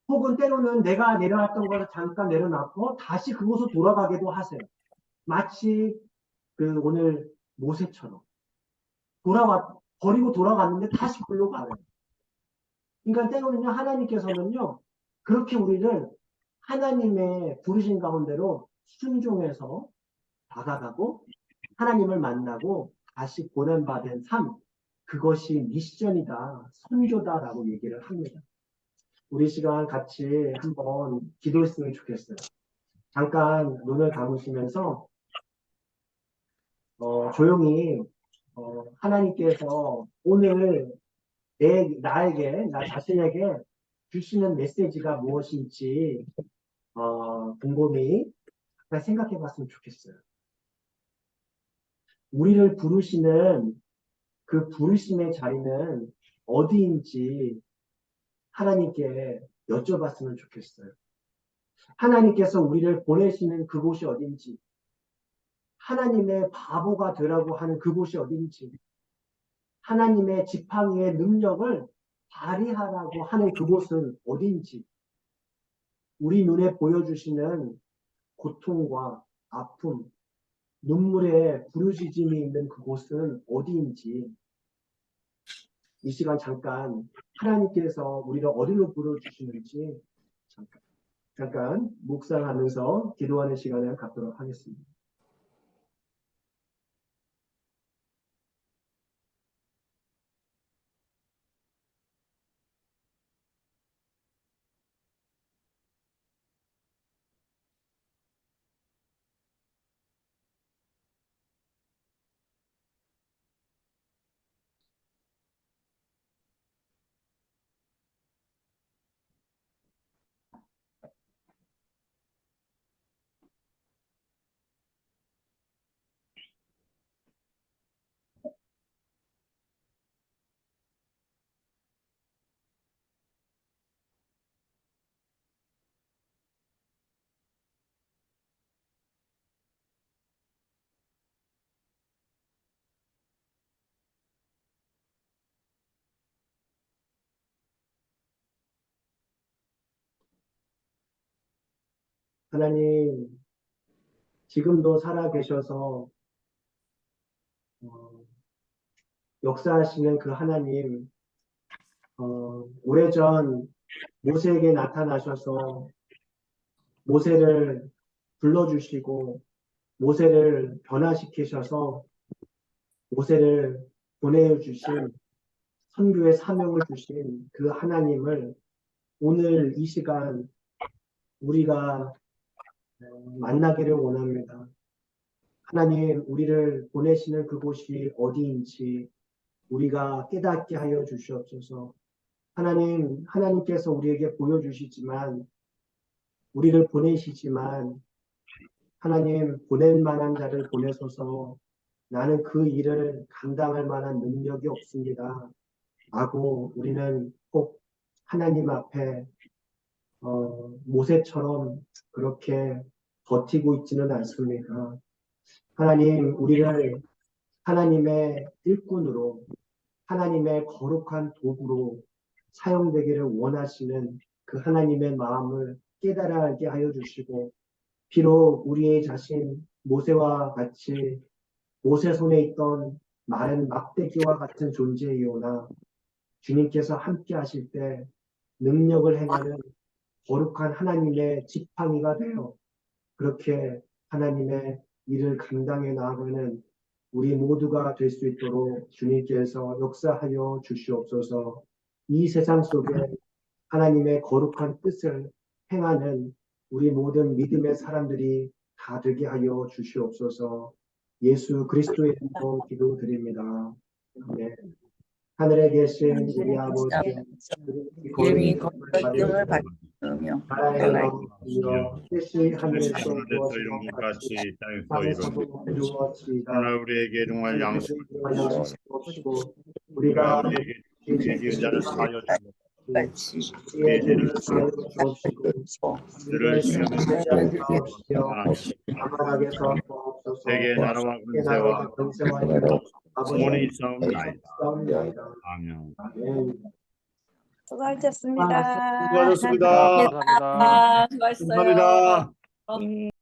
혹은 때로는 내가 내려놨던 것을 잠깐 내려놨고 다시 그곳으로 돌아가기도 하세요. 마치 오늘 모세처럼 버리고 돌아갔는데 다시 글로 가요. 그러니까 때로는요, 하나님께서는요, 그렇게 우리를 하나님의 부르신 가운데로 순종해서 다가가고 하나님을 만나고 다시 보냄받은 삶, 그것이 미션이다, 선교다라고 얘기를 합니다. 우리 시간 같이 한번 기도했으면 좋겠어요. 잠깐 눈을 감으시면서 조용히 하나님께서 오늘 나 자신에게 주시는 메시지가 무엇인지 곰곰이 생각해 봤으면 좋겠어요. 우리를 부르시는 그 부르심의 자리는 어디인지 하나님께 여쭤봤으면 좋겠어요. 하나님께서 우리를 보내시는 그곳이 어딘지, 하나님의 바보가 되라고 하는 그곳이 어딘지, 하나님의 지팡이의 능력을 발휘하라고 하는 그곳은 어딘지, 우리 눈에 보여주시는 고통과 아픔, 눈물의 부르짖음이 있는 그곳은 어디인지, 이 시간 잠깐 하나님께서 우리를 어디로 부르주시는지 잠깐 묵상하면서 기도하는 시간을 갖도록 하겠습니다. 하나님, 지금도 살아계셔서 역사하시는 그 하나님, 오래전 모세에게 나타나셔서 모세를 불러주시고 모세를 변화시키셔서 모세를 보내주신 선교의 사명을 주신 그 하나님을 오늘 이 시간 우리가 만나기를 원합니다. 하나님, 우리를 보내시는 그곳이 어디인지 우리가 깨닫게 하여 주시옵소서. 하나님, 하나님께서 우리에게 보여주시지만, 우리를 보내시지만, 하나님, 보낼 만한 자를 보내소서. 나는 그 일을 감당할 만한 능력이 없습니다. 하고 우리는 꼭 하나님 앞에 모세처럼 그렇게 버티고 있지는 않습니다. 하나님, 우리를 하나님의 일꾼으로, 하나님의 거룩한 도구로 사용되기를 원하시는 그 하나님의 마음을 깨달아 알게 하여 주시고, 비록 우리의 자신 모세와 같이 모세 손에 있던 마른 막대기와 같은 존재이오나 주님께서 함께 하실 때 능력을 행하는 거룩한 하나님의 지팡이가 되어 그렇게 하나님의 일을 감당해 나아가는 우리 모두가 될 수 있도록 주님께서 역사하여 주시옵소서. 이 세상 속에 하나님의 거룩한 뜻을 행하는 우리 모든 믿음의 사람들이 다 되게 하여 주시옵소서. 예수 그리스도의 이름으로 기도드립니다. 네. 하늘에 계신 우리 아버지, 이름이 거룩함을 받으며 하나님이여 뜻이 하늘에서 하늘에서 이루어진 이룬 것 것 같이 같이 땅에서 땅에서도 이루어지고 이루어지이다. 오늘 우리에게 정말 양식을 주시고 우리가 우리가 우리에게 죄 지은 자를 사하여 주시고 같이 우리의 죄를 사하여 주옵시고 그를 시험에 주옵시며 가만하게 하옵소서. 세계 나라와 근세와 권세와 영원히 있사옵나이다. 싸움나이다. 아멘. 아멘. 수고하셨습니다. 수고하셨습니다. 감사합니다. 수고하셨어요. 감사합니다.